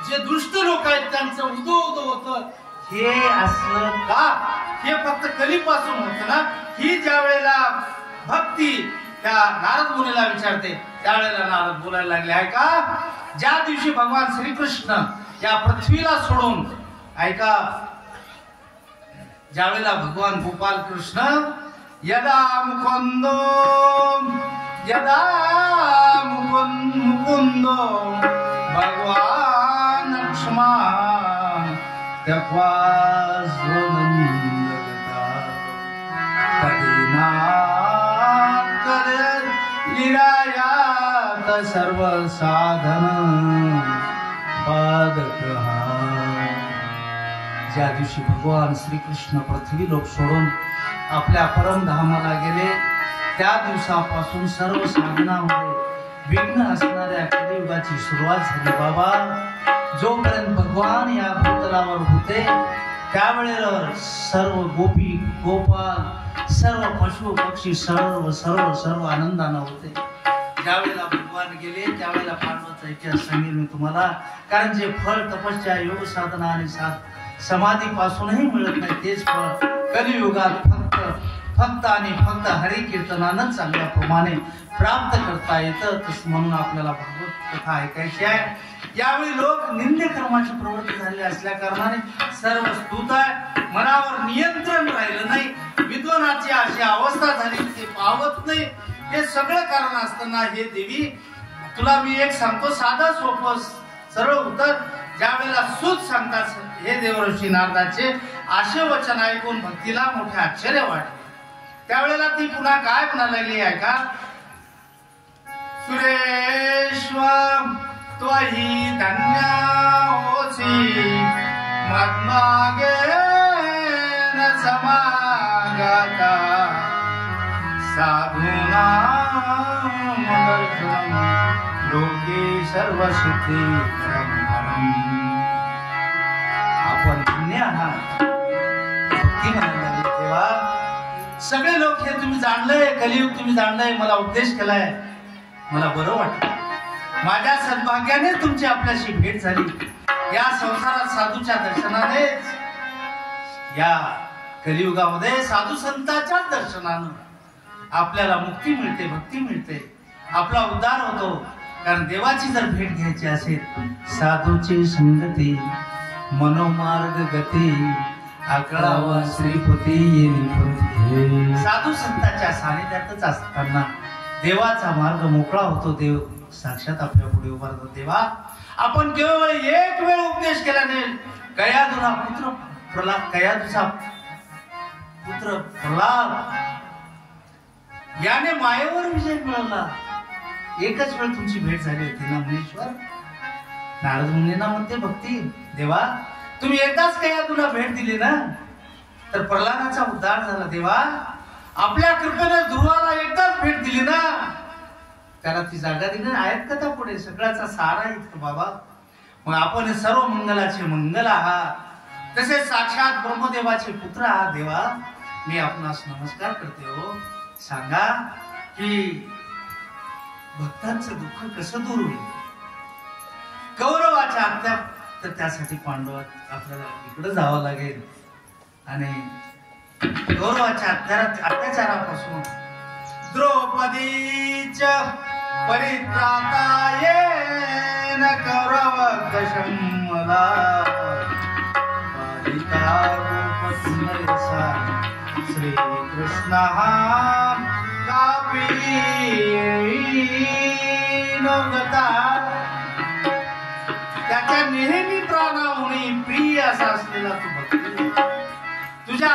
जे दुष्ट लोक आहेत त्यांचं उदो उदो होतं, हे असलं का? हे फक्त कलीपासून होतं ना. ही ज्या वेळेला भक्ती त्या नारद मुनीला विचारते, त्यावेळेला नारद बोलायला लागले, ऐका, ज्या दिवशी भगवान श्रीकृष्ण या पृथ्वीला सोडून, ऐका, ज्या वेळेला भगवान गोपाल कृष्ण यदा मुकुंदो भगवान लक्ष्मण त्यक्त्वा स्वनंदगता तदीनाथ लीलायात सर्व साधन पादकः. ज्या दिवशी भगवान श्रीकृष्ण पृथ्वी लोक सोडून आपल्या परमधामाला गेले, त्या दिवसापासून सर्व साधनामध्ये विघ्न असणाऱ्या कलियुगाची सुरुवात झाली. बाबा, जोपर्यंत भगवान या भूतलावर होते त्यावेळेला सर्व गोपी गोपाल, सर्व पशु पक्षी सर्व सर्व सर्व आनंदानं होते. ज्यावेळेला भगवान गेले त्यावेळेला पांडवाचा इतिहास सांगेल मी तुम्हाला. कारण जे फळ तपस्या, योग साधना आणि समाधीपासूनही मिळत नाही, तेच फळ कलियुगात फक्त आणि फक्त हरी कीर्तनानं चांगल्या प्रमाणे प्राप्त करता येतं. म्हणून आपल्याला भगवत कथा ऐकायची आहे. यावेळी लोक निंदे कर्माची प्रवृत्ती झाली असल्या कारणाने सर्व स्तुत आहे, मनावर नियंत्रण राहिलं नाही, विद्वानाची अशी अवस्था झाली की ते पावत नाही. हे सगळं कारण असताना हे देवी, तुला मी एक सांगतो साधं सोपं सरळ उत्तर. ज्या वेळेला सूत सांगतात हे देवऋषी नारदाचे असे वचन ऐकून भक्तीला मोठे आश्चर्य वाटले. त्यावेळेला ती पुन्हा काय म्हणायला लागली ऐका, सुरेश्वर त्वही धन्य होसी मद्मागे न समागता साधूना लोके सर्व सिद्धी. आपण धन्य आहात. भक्ती म्हणायला लागली तेव्हा सगळे लोक हे तुम्ही जाणलंय, कलियुग तुम्ही जाणलंय, मला उपदेश केलाय, मला बरं वाटतं. माझ्या सद्भाग्याने तुमची आपल्याशी भेट झाली. या संसारात साधूच्या दर्शनाने, या कलियुगामध्ये साधू संतांच्या दर्शनानं आपल्याला मुक्ती मिळते, भक्ती मिळते, आपला उद्धार होतो. कारण देवाची जर भेट घ्यायची असेल, साधूची संगती मनोमार्ग गती आकळावा श्रीपती येईल. साधू संतांच्या सानिध्यातच असताना देवाचा मार्ग मोकळा होतो. देव साक्षात आपल्या पुढे उभा राहतो. तेव्हा आपण केवळ एक वेळ उपदेश केल्याने कयाधूचा पुत्र प्रल्हाद याने मायेवर विजय मिळवला. एकच वेळ तुमची भेट झाली होती ना मुनीश्वर. नारद मुनींना म्हणते भक्ती, देवा तुम्ही एकदाच कयाधूला भेट दिली ना तर प्रल्हादाचा उद्धार झाला. देवा आपल्या कृपेने ध्रुवाला एकदाच भेट दिली ना, त्याला ती जागा दिली ना. आहेत कथा पुढे सगळ्याचा सारा इतकं बाबा. मग आपण सर्व मंगलाचे मंगल आहात, तसेच साक्षात ब्रह्मदेवाचे पुत्र आहात. देवा मी आपणास नमस्कार करते हो. सांगा की भक्तांचं दुःख कसं दूर होईल. कौरवाच्या हत्या, तर त्यासाठी पांडव आपल्याला इकडे जावं लागेल आणि कौरवाच्या अत्याचारापासून द्रौपदीच्या परित्राता येन कौरव कशमला श्री कृष्ण कापी नवगता. त्याच्या नेहमी प्राणाहुनी प्रिय असा असलेला तू भक्त, तुझ्या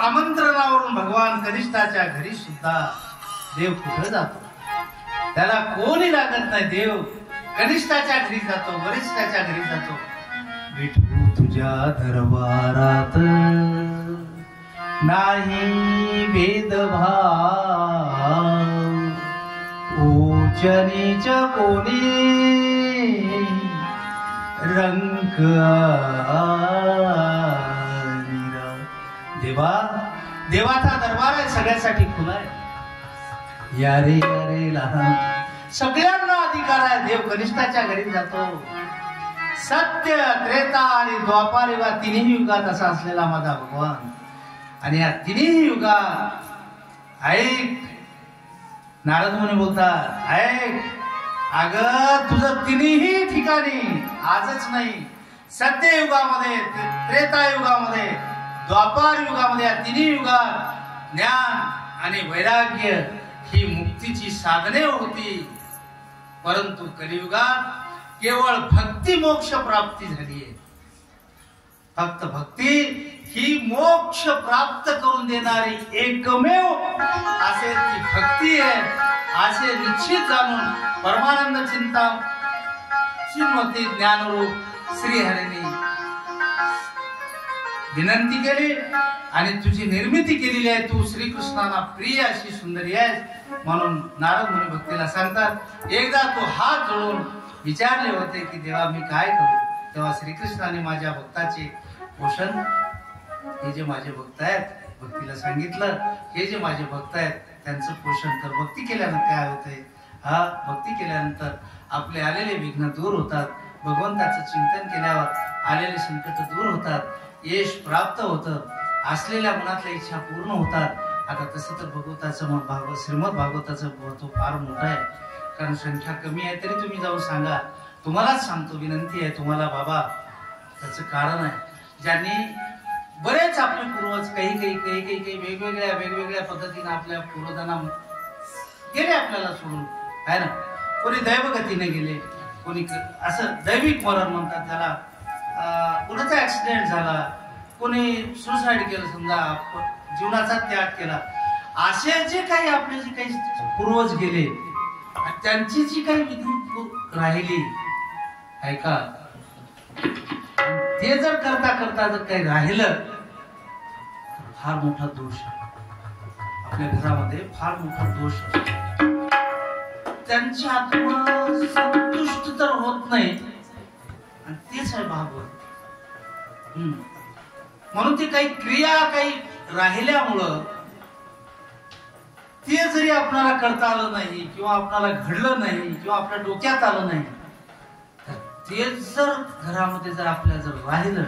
आमंत्रणावरून भगवान कनिष्ठाच्या घरी सुद्धा देव कुठे जातो, त्याला कोणी लागत नाही. देव कनिष्ठाच्या घरी जातो, वरिष्ठाच्या घरी जातो. विठू तुझ्या दरबारात नाही भेदभाव उच्च नीच कोणी रंग देवा देवाचा दरबार आहे सगळ्यासाठी खुला आहे. यारे यारे लहान सगळ्यांना अधिकार आहे. देव कनिष्ठाच्या घरी जातो. सत्य त्रेता आणि द्वापार युगात तिन्ही युगात असा असलेला माझा भगवान आणि या तिन्ही युगात ऐक नारद मुनी बोलतात ऐक अगं तुझं तिन्ही ठिकाणी आजच नाही सत्ययुगामध्ये त्रेतायुगामध्ये द्वापार युगामध्ये या तिन्ही युगात ज्ञान आणि वैराग्य ही मुक्तीची साधने होती. परंतु कलियुगात केवळ भक्ती मोक्ष प्राप्ती झाली आहे. फक्त भक्ती ही मोक्ष प्राप्त करून देणारी एकमेव असे ती भक्ती आहे असे निश्चित जाणून परमानंद चिंता श्रीमती ज्ञानरूप श्रीहरीने विनंती केली आणि तुझी निर्मिती केलेली आहे. तू श्रीकृष्णाला प्रिय अशी सुंदरी आहेस म्हणून नारद मुनी भक्तीला सांगतात. एकदा तू हात जोडून विचारले होते की देवा मी काय करू. तेव्हा श्रीकृष्णाने माझ्या भक्ताचे पोषण हे जे माझे भक्त आहेत भक्तीला सांगितलं हे जे माझे भक्त आहेत त्यांचं पोषण कर. भक्ती केल्यानंतर काय होतंय हा भक्ती केल्यानंतर आपले आलेले विघ्न दूर होतात. भगवंताचं चिंतन केल्यावर आलेले संकट दूर होतात. यश प्राप्त होतं. असलेल्या मनातल्या इच्छा पूर्ण होतात. आता तसं तर भगवताचं श्रीमद भागवताचं महत्व फार मोठं आहे. कारण संख्या कमी आहे तरी तुम्ही जाऊन सांगा. तुम्हालाच सांगतो विनंती आहे तुम्हाला बाबा. त्याचं कारण आहे ज्यांनी बरेच आपले पूर्वज काही वेगवेगळ्या पद्धतीने आपल्या पूर्वजांना गेले आपल्याला सोडून आहे ना. कोणी दैवगतीने गेले कोणी असं दैविक मरण म्हणतात त्याला. कोणाचा ऍक्सिडेंट झाला कोणी सुसाईड केलं समजा जीवनाचा त्याग केला. असे जे काही आपले जे काही पूर्वज गेले त्यांची जी काही विधी राहिली आहे का ते जर करता करता जर काही राहिलं तर फार मोठा दोष आपल्या घरामध्ये फार मोठा दोष त्यांची आत्मा संतुष्ट तर होत नाही आणि तेच आहे भागवत. म्हणून ते काही क्रिया काही राहिल्यामुळं ते जरी आपल्याला करता आलं नाही किंवा आपल्याला घडलं नाही किंवा आपल्या डोक्यात आलं नाही तर ते जर घरामध्ये जर आपल्या जर राहिलं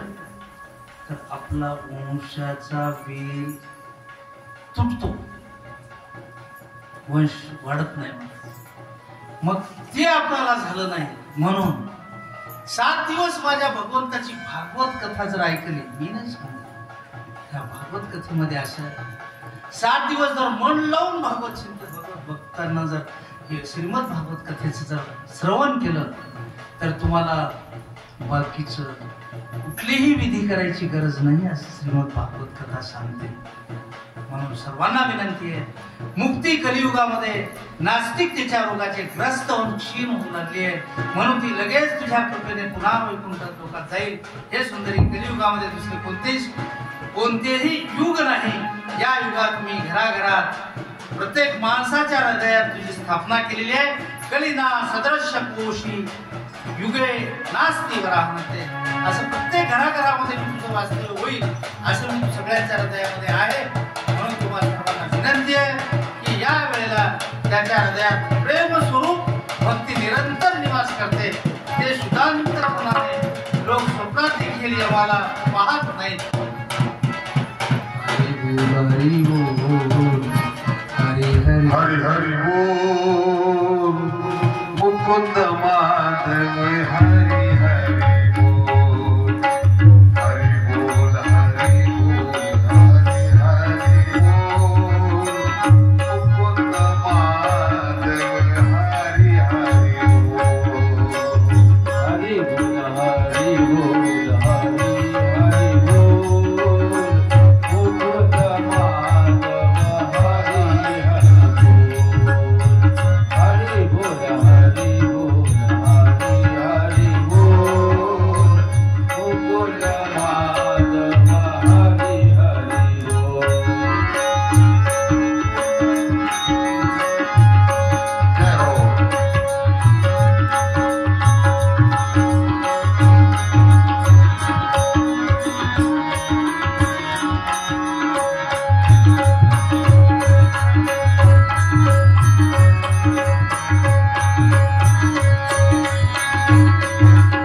तर आपला वंशाचा वेल तुटतो. वंश वाढत नाही. मग ते आपल्याला झालं नाही म्हणून 7 दिवस माझ्या भगवंताची भागवत कथा जर ऐकली मी नाही सांगत त्या भागवत कथेमध्ये असं 7 दिवस जर मन लावून भागवत चिंतन भक्तांना जर हे श्रीमद भागवत कथेचं जर श्रवण केलं तर तुम्हाला बाकीचं कुठलीही विधी करायची गरज नाही असं श्रीमद भागवत कथा सांगते. म्हणून सर्वांना विनंती आहे मुक्ती कलियुगामध्ये नास्तिकतेच्या रोगाचे ग्रस्त होऊन क्षीण होऊ लागली आहे. म्हणून ती लगेच तुझ्या कृपेने पुन्हा वैकुंठ लोकात जाईल. हे सुंदरी कलियुगामध्ये दुसरे कोणतेही युग नाही. या युगात मी घराघरात प्रत्येक माणसाच्या हृदयात तुझी स्थापना केलेली आहे. कलिना सदृश्य कोशी युगे नास्ती वराहते. असं प्रत्येक घराघरामध्ये तुझं वास्तव्य होईल असं मी सगळ्यांच्या हृदयामध्ये आहे. म्हणून तुम्हाला सर्वांना विनंती आहे की या वेळेला त्याच्या हृदयात प्रेम स्वरूप भक्ती निरंतर निवास करते. ते सुधांतरपणाने लोक स्वप्नात देखील आम्हाला पाहत नाहीत. हरी बोल हरी हरी हरी हरी बोल मुकुंद माधव हरी हरी बोल हरी बोल हरी बोल हरी हरी बोल मुकुंद माधव हरी हरी बोल हरि बोल हरि बोल हरि हरि बोल मुकुंद माधव हरि हरि बोल हरि बोल हरि बोल हरि हरि बोल हरी